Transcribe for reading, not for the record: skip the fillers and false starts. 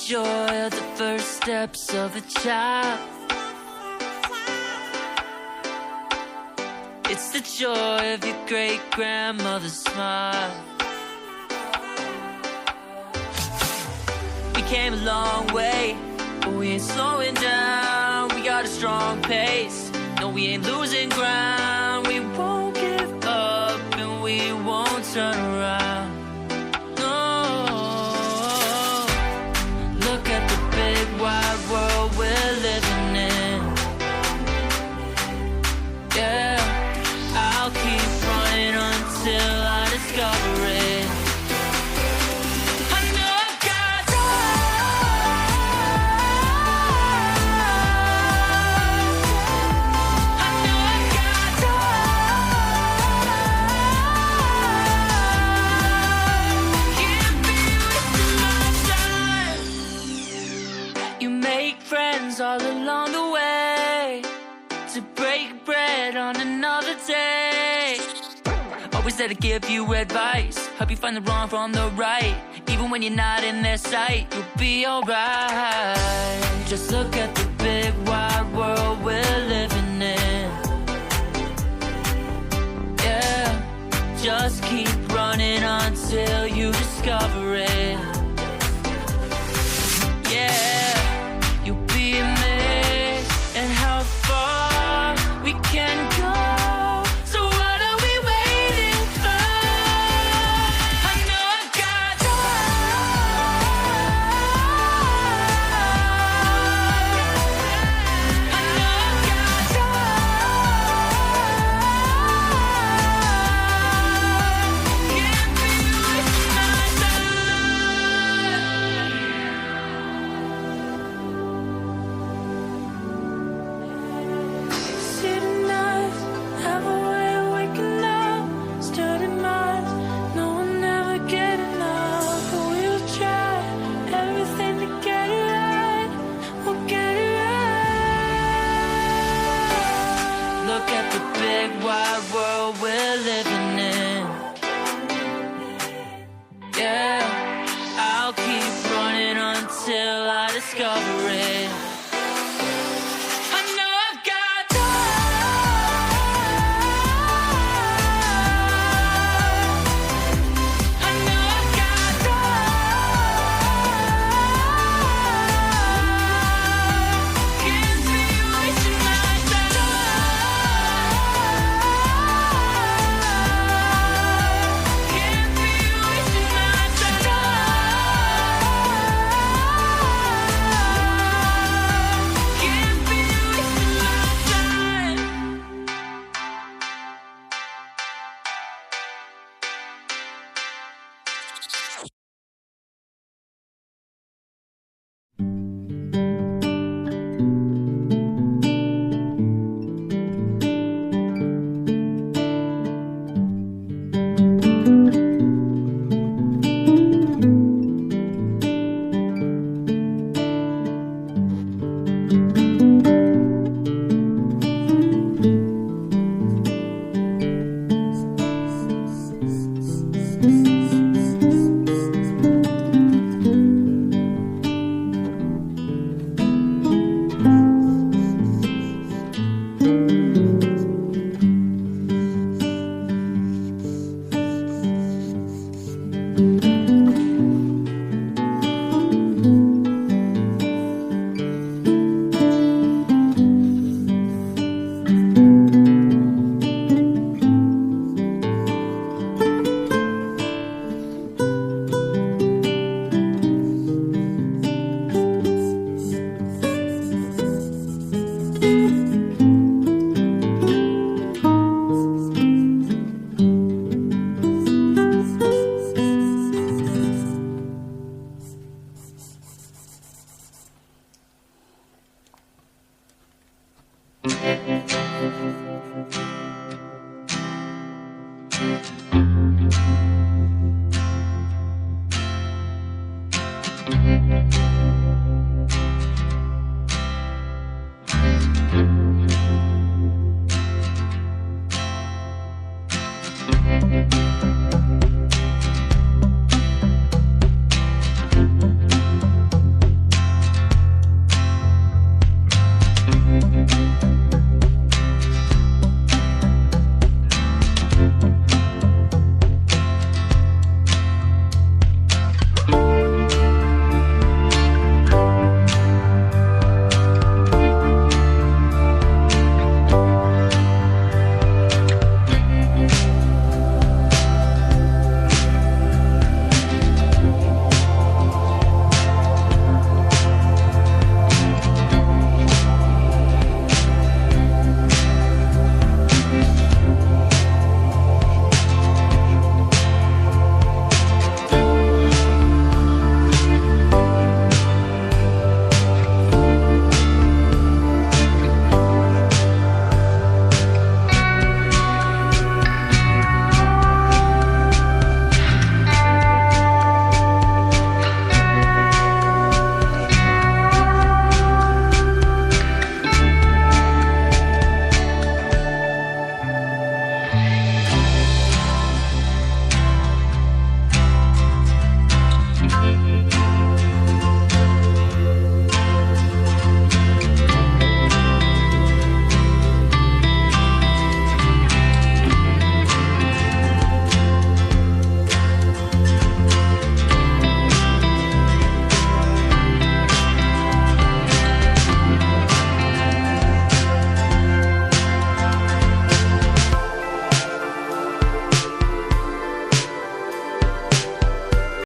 joy of the first steps of a child. It's the joy of your great-grandmother's smile. We came a long way, but we ain't slowing down. We got a strong pace, no, we ain't losing ground. We won't give up and we won't turn around. No, look at the big wide world we're living in. Yeah, I'll keep running until I discover it. I know I've got I know I've got can't be wasting my time. You make friends all along the way to break bread on another day. Always there to give you advice, help you find the wrong from the right. Even when you're not in their sight, you'll be alright. Just look at the big wide world we're living in. Yeah, just keep running until you discover it. Yeah, you'll be amazed at how far we can go. So what are we waiting for? I know I've got I know I've got can't be wasting my time. City nights have a way of waking up. Sturdy minds, no one ever get enough. But we'll try everything to get it right. We'll get it right. Look at the big wide world we're living in. Yeah, I'll keep running until I discover it. I know I've got I know I've got can't be wasting my time. Can't be wasting my time. Can't be wasting my time.